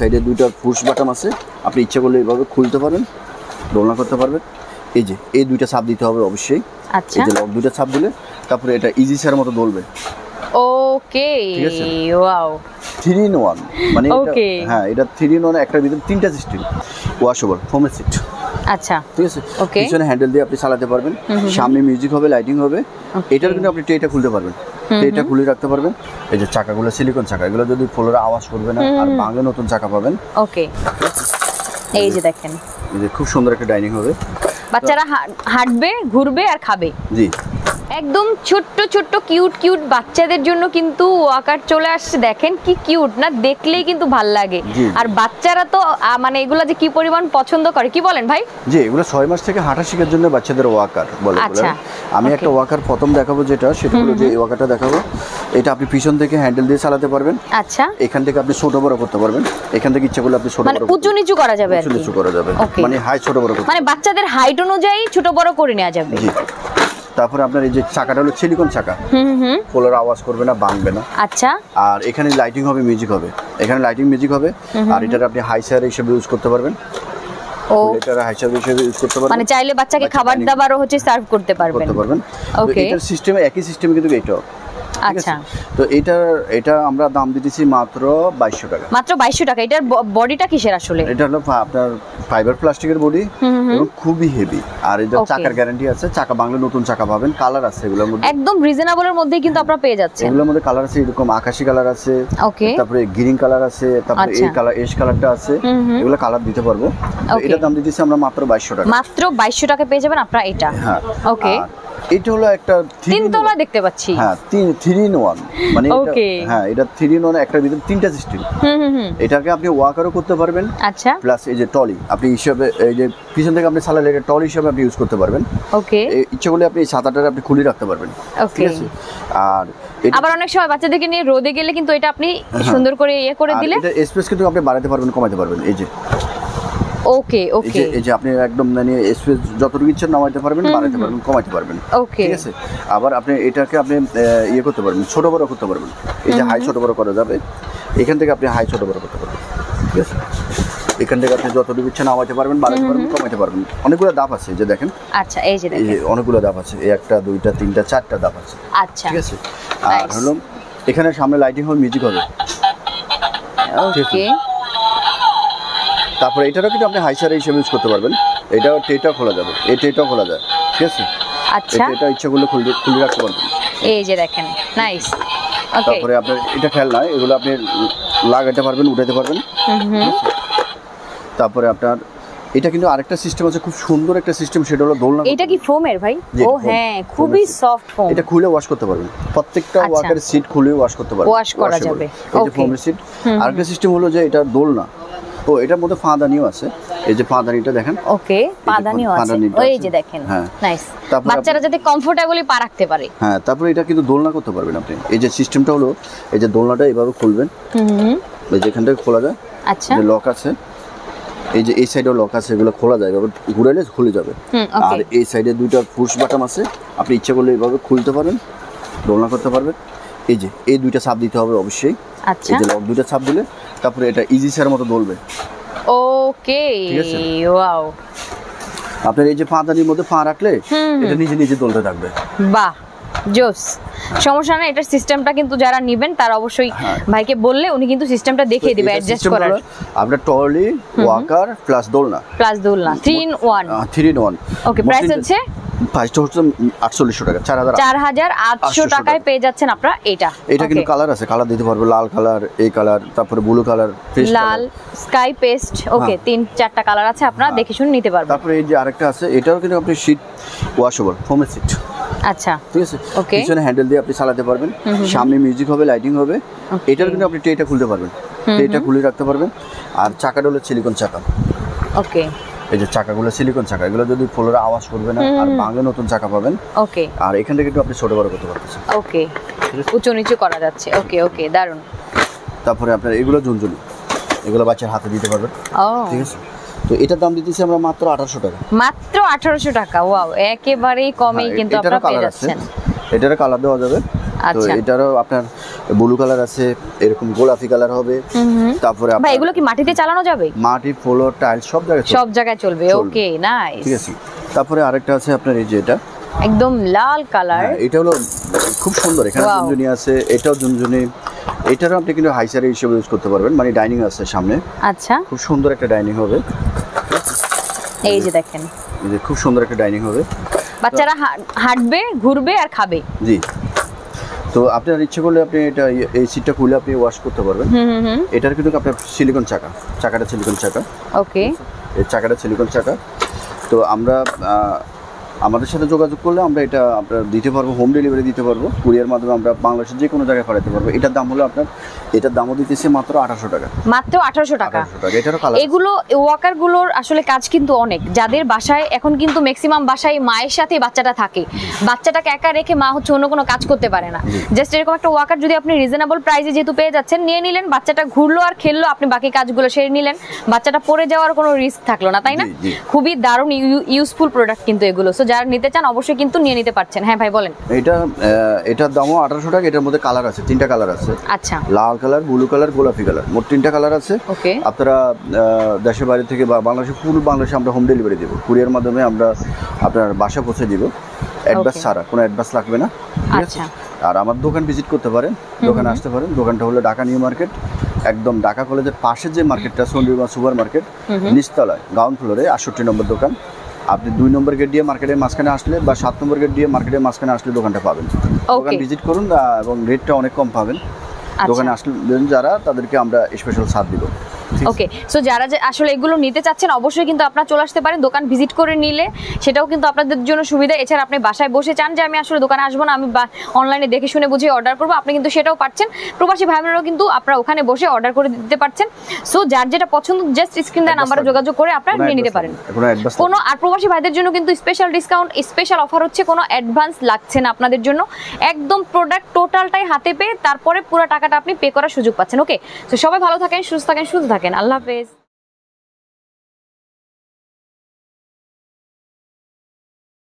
সাইডে দুইটা push button আছে, আপনি ইচ্ছা করলে এইভাবে খুলতে পারবেন, দোলনা করতে পারবেন। এই যে এই দুইটা চাপ দিতে হবে অবশ্যই। আচ্ছা, এই যে লক দুইটা চাপ দিলে তারপরে এটা ইজি সের মতো দোলবে। ওকে, ওয়াও, 3 in 1 মানে এটা, হ্যাঁ এটা 3 in 1, একটার ভিতরে তিনটা সিস্টেম। ওয়াশেবল ফোমের সিট। আচ্ছা, ঠিক আছে, ওকে। পিছনে হ্যান্ডেল দিয়ে আপনি চালাতে পারবেন, সামনে মিউজিক হবে, লাইটিং হবে। এটার কিন্তু আপনি টেটা খুলতে পারবেন, টেটা খুলে রাখতে পারবেন। এই যে চাকাগুলো সিলিকন চাকা, এগুলো যদি ফ্লোরে আওয়াজ করবে না, আর ভাঙলে নতুন চাকা পাবেন। ওকে, এই যে দেখেন, এই যে খুব সুন্দর একটা ডাইনিং হবে, বাচ্চারা হাঁটবে, ঘুরবে আর খাবে। জি, একদম ছোট্ট ছোট্ট কিউট কিউট বাচ্চাদের জন্য কিন্তু ওয়াকার চলে আসছে। দেখেন কি কিউট না, দেখলেই কিন্তু ভাল লাগে। আর বাচ্চারা তো মানে এগুলা যে কি পরিমাণ পছন্দ করে, কি বলেন ভাই? জি, এগুলো 6 মাস থেকে হাঁটা শেখার জন্য বাচ্চাদের ওয়াকার বলে। আমি একটা ওয়াকার প্রথম দেখাবো, যেটা সেটা হলো যে ওয়াকারটা দেখাবো। এটা আপনি পিছন থেকে হ্যান্ডেল দিয়ে চালাতে পারবেন। আচ্ছা, এখান থেকে আপনি ছোট বড় করতে পারবেন, এখান থেকে ইচ্ছা করলে আপনি ছোট বড়, উঁচু নিচু করা যাবে, উঁচু নিচু করা যাবে, মানে হাই ছোট বড়, মানে বাচ্চাদের হাইট অনুযায়ী ছোট বড় করে নেওয়া যাবে। জি। তারপরে আপনার এই যে চাকাটা হলো সিলিকন চাকা, ফ্লোরে আওয়াজ করবে না, ভাঙবে না। আচ্ছা, আর এখানে লাইটিং হবে, মিউজিক হবে, এখানে লাইটিং মিউজিক হবে। আর এটা আপনি হাই সার হিসেবে ইউজ করতে পারবেন। ও, এটা হাই সার হিসেবে ইউজ করতে পারবেন, মানে চাইলে বাচ্চাকে খাবার দাবারও হচ্ছে সার্ভ করতে পারবেন। ওকে, এটার সিস্টেম একই সিস্টেম কিন্তু এটাও। আচ্ছা, তো এটা আমরা দাম দিতেছি মাত্র 2200 টাকা। মাত্র 2200 টাকা। এটার বডিটা কিসের আসলে? এটা হলো আপনার ফাইবার প্লাস্টিকের বডি এবং খুবই হেভি। আর এটা চাকার গ্যারান্টি আছে, চাকা বাংলা নতুন চাকা পাবেন। কালার আছে এগুলোর মধ্যে, একদম রিজনেবলের মধ্যে কিন্তু আপনারা পেয়ে যাচ্ছেন। এগুলোর মধ্যে কালার আছে, এরকম আকাশী কালার আছে, তারপরে গ্রিন কালার আছে, তারপরে এই কালার এশ কালারটা আছে, এগুলো কালার দিতে পারবো। এটা দাম দিতেছি আমরা মাত্র 2200 টাকা। মাত্র 2200 টাকা পেয়ে যাবেন আপনারা এটা। হ্যাঁ, ওকে। এটা হলো একটা তিনতলা দেখতে পাচ্ছি। হ্যাঁ, 3 in 1 মানে এটা, হ্যাঁ এটা 3 in 1, একটার ভিতরে তিনটা সিস্টেম। এটাকে আপনি ওয়াকারও করতে পারবেন। আচ্ছা, প্লাস এই যে টলি আপনি হিসাবে, এই যে পিছন থেকে আপনি চালালে এটা টলি হিসাবে আপনি ইউজ করতে পারবেন। ওকে, ইচ্ছা করলে আপনি ছাতাটা আপনি খুলে রাখতে পারবেন। ঠিক আছে, আর আবার অনেক সময় বাচ্চাদেরকে নিয়ে রোদে গেলে কিন্তু এটা আপনি সুন্দর করে করে দিলে এটা স্পেস কিন্তু আপনি বাড়াতে পারবেন, কমাতে পারবেন। এই যে ওকে, ওকে, এই যে আপনি একদম মানে স্পেস যতটুকু ইচ্ছা নামাইতে পারবেন, বাড়াতে পারবেন, কমাতে পারবেন। ওকে, ঠিক আছে, আবার আপনি এটাকে আপনি ইয়ে করতে পারবেন, ছোট বড় করতে পারবেন। এই যে হাই ছোট বড় করা যাবে, এখান থেকে আপনি হাই ছোট বড় করতে পারবেন। ঠিক আছে, এখান থেকে আপনি যতটুকু ইচ্ছা নামাইতে পারবেন, বাড়াতে পারবেন, কমাতে পারবেন। অনেকগুলো ধাপ আছে, যে দেখেন। আচ্ছা, এই যে দেখেন, অনেকগুলো ধাপ আছে, একটা দুইটা তিনটা চারটা ধাপ আছে। আচ্ছা, ঠিক আছে, আর হলো এখানে সামনে লাইটিং হবে, মিউজিক হবে। ওকে, তারপরে এটারও কিন্তু আপনি হাই সার হিসেবে ইউজ করতে পারবেন। এটাও টেটাও খোলা যাবে, এই টেটাও খোলা যায়। ঠিক আছে, আচ্ছা, এটা ইচ্ছা করলে খুলে রাখতে পারবেন। এই যে দেখেন, নাইস। ওকে, তারপরে আপনার এটা খেলনা, এগুলো আপনি লাগাতে পারবেন, উঠাতে পারবেন। তারপরে আপনার এটা কিন্তু আরেকটা সিস্টেম আছে, খুব সুন্দর একটা সিস্টেম, সেটা হলো দোলনা। এটা কি ফোমের ভাই? ও হ্যাঁ, খুবই সফট ফোম। এটা খুলে ওয়াশ করতে পারবেন, প্রত্যেকটা ওয়াকারের সিট খুলে ওয়াশ করতে পারবেন, ওয়াশ করা যাবে। এই যে ফোমের সিট। আরেকটা সিস্টেম হলো যে এটা দোলনা, ও এটার মধ্যে ফাঁদানিও আছে। এই যে ফাঁদানিটা দেখেন। ওকে, পাদানিও আছে, ওই যে দেখেন, নাইস। বাচ্চারা যাতে কমফোর্টেবলি পা রাখতে পারে। হ্যাঁ, তারপরে এটা কিন্তু দোলনা করতে পারবেন আপনি। এই যে সিস্টেমটা হলো, এই যে দোলনাটা এভাবে খুলবেন, এই যে এখান থেকে খোলা যায়। আচ্ছা, যে লক আছে, এই যে এই সাইডেও লক আছে, এগুলো খোলা যায়, এভাবে ঘুরাইলে খুলে যাবে। আর এই সাইডে দুইটা পুশ বাটন আছে, আপনি ইচ্ছা করলে এইভাবে খুলতে পারবেন, দোলনা করতে পারবেন। এই যে এই দুইটা চাপ দিতে হবে অবশ্যই। আচ্ছা, এই যে লক দুইটা চাপ দিলে তারপরে এটা ইজি সের মতো দোলবে। ওকে, ওয়াও। আপনার এই যে পাদানির মধ্যে পা রাখলে এটা নিজে নিজে দোলতে থাকবে। বাহ, জোস। সমস্যা না, এটার সিস্টেমটা কিন্তু যারা নেবেন তারা অবশ্যই ভাইকে বললে উনি কিন্তু সিস্টেমটা দেখিয়ে দিবে অ্যাডজাস্ট করার। আপনার টলি, ওয়াকার প্লাস দোলনা, 3 in 1। 3 in 1। ওকে, প্রাইস হচ্ছে প্রাইসটা হচ্ছে 4800 টাকা, 4800 টাকায় পেয়ে যাচ্ছেন আপনারা এটা। এটা কিন্তু কালার আছে, কালার দিতে পারবো, লাল কালার, এই কালার, তারপরে ব্লু কালার, লাল, স্কাই পেস্ট। ওকে, 3-4টা কালার আছে, আপনারা দেখে শুনে নিতে পারবেন। তারপরে এই যে আরেকটা আছে, এটাও কিন্তু আপনি শীট ওয়াশেবল ফোমের সিট। আচ্ছা, ঠিক আছে, পিছনে হ্যান্ডেল দিয়ে আপনি চালাতে পারবেন, সামনে মিউজিক হবে, লাইটিং হবে। এটার কিন্তু আপনি টেটা খুলতে পারবেন, টেটা খুলে রাখতে পারবেন। আর চাকাটা হলো সিলিকন চাকা। ওকে, এই যে চাকাগুলো সিলিকন চাকা, এগুলো যদি ফ্লোরে আওয়াজ করবে না, আর ভাঙলে নতুন চাকা পাবেন। ওকে, আর এখান থেকে কিন্তু আপনি ছোট বড় করতে পারতেছেন। ওকে, উঁচু নিচু করা যাচ্ছে। ওকে, ওকে, দারুন। তারপরে আপনার এগুলো ঝুনঝুনি, এগুলো বাচ্চার হাতে দিতে পারবেন। ঠিক আছে, তো এটার দাম দিতেছি আমরা মাত্র 1800 টাকা। মাত্র 1800 টাকা, ওয়াও, একেবারেই কমেই কিন্তু আপনারা পেয়ে যাচ্ছেন। এটার কালার দেওয়া যাবে। আচ্ছা। এটারও আপনার ব্লু কালার আছে, এরকম গোলাপি কালার হবে। তারপরে ভাই এগুলো কি মাটিতে চালানো যাবে? মাটি, ফ্লোর, টাইলস সব জায়গায় সব জায়গায় চলবে। ওকে, নাইস। ঠিক আছে। তারপরে আরেকটা আছে আপনার এই যে এটা একদম লাল কালার। এটা হলো খুব সুন্দর, এখানে Wow. ঝুনঝুনি আছে, এটাও ঝুনঝুনি। এটারও আপনি কিন্তু হাইসারি হিসেবে ইউজ করতে পারবেন, মানে ডাইনিং আছে সামনে, আচ্ছা, খুব সুন্দর একটা ডাইনিং হবে। এই যে দেখেন, এই যে খুব সুন্দর একটা ডাইনিং হবে, বাচ্চারা হাঁটবে, ঘুরবে আর খাবে। জি। তো আপনার ইচ্ছে করলে আপনি এটা এই সিটটা খুলে আপনি ওয়াশ করতে পারবেন। এটার কিন্তু আপনার সিলিকন চাকাটা সিলিকন চাকা। ওকে, এই চাকাটা সিলিকন চাকা। তো আমরা আমাদের সাথে যোগাযোগ করলে আমরা এটা আপনার দিতে পারবো, হোম ডেলিভারি দিতে পারবো, কুরিয়ার মাধ্যমে আমরা বাংলাদেশের যে কোনো জায়গায় পাঠাতে পারবো। এটার দাম হলো আপনার, এটার দামও দিতেছে মাত্র 1800 টাকা। মাত্র 1800 টাকা। 1800 টাকা। এটারও কালার। এগুলো ওয়াকারগুলোর আসলে কাজ কিন্তু অনেক, যাদের বাসায় এখন কিন্তু ম্যাক্সিমাম বাসায় মায়ের সাথে বাচ্চাটা থাকে, বাচ্চাটাকে একা রেখে মা হচ্ছে অন্য কোনো কাজ করতে পারে না। জাস্ট এরকম একটা ওয়াকার যদি আপনি রিজনেবল প্রাইসে যেহেতু পেয়ে যাচ্ছেন, নিয়ে নিলেন, বাচ্চাটা ঘুরলো আর খেললো, আপনি বাকি কাজগুলো সেরে নিলেন, বাচ্চাটা পড়ে যাওয়ার কোনো রিস্ক থাকলো না, তাই না? খুবই দারুণ ইউজফুল প্রোডাক্ট কিন্তু এগুলো। সো যারা নিতে চান অবশ্যই কিন্তু নিয়ে নিতে পারছেন। হ্যাঁ ভাই বলেন। এটার দামও 1800 টাকা। এটার মধ্যে কালার আছে, 3টা কালার আছে। আচ্ছা, লাল কালার, ব্লু কালার, গোলাপি কালার, মোট 3টা কালার আছে। ওকে। আপনারা দেশের বাইরে থেকে বা বাংলাদেশে, ফুল বাংলাদেশে আমরা হোম ডেলিভারি দেবো, কুরিয়ার মাধ্যমে আমরা আপনার বাসা পৌঁছে দিব, অ্যাডভান্স ছাড়া, কোনো অ্যাডভান্স লাগবে না। আচ্ছা। আর আমার দোকান ভিজিট করতে পারেন, দোকানে আসতে পারেন। দোকানটা হলো ঢাকা নিউ মার্কেট, একদম ঢাকা কলেজের পাশে যে মার্কেটটা, সন্ডিমা সুপার মার্কেট, নিচতলায় গ্রাউন্ড ফ্লোরে 68 নম্বর দোকান। আপনি 2 নম্বর গেট দিয়ে মার্কেটের মাঝখানে আসলে বা 7 নম্বর গেট দিয়ে মার্কেটের মাঝখানে আসলে দোকানটা পাবেন। দোকান ভিজিট করুন এবং রেটটা অনেক কম পাবেন। দোকানে আসলেন যারা, তাদেরকে আমরা স্পেশাল ছাড় দিব। ওকে, সো যারা আসলে এগুলো নিতে চাচ্ছেন অবশ্যই কিন্তু আপনারা চলে আসতে পারেন, দোকান ভিজিট করে নিলে সেটাও কিন্তু আপনাদের জন্য সুবিধা। এছাড়া আপনি বাসায় বসে চান যে আমি আসলে দোকানে আসবো না, আমি অনলাইনে দেখে শুনে বুঝে অর্ডার করবো, আপনি কিন্তু সেটাও পাচ্ছেন। প্রবাসী ভাই বোনেরাও কিন্তু আপনারা ওখানে বসে অর্ডার করে দিতে পারছেন। সো যার যেটা পছন্দ জাস্ট স্ক্রিন দেওয়া নাম্বারে যোগাযোগ করে আপনারা নিয়ে নিতে পারেন। কোনো আর প্রবাসী ভাইদের জন্য কিন্তু স্পেশাল ডিসকাউন্ট, স্পেশাল অফার হচ্ছে, কোনো অ্যাডভান্স লাগছে না আপনাদের জন্য, একদম প্রোডাক্ট টোটালটাই হাতে পেয়ে তারপরে পুরো টাকাটা আপনি পে করার সুযোগ পাচ্ছেন। ওকে, তো সবাই ভালো থাকেন, সুস্থ থাকেন, সুস্থ থাকেন। আল্লাহ হাফেজ।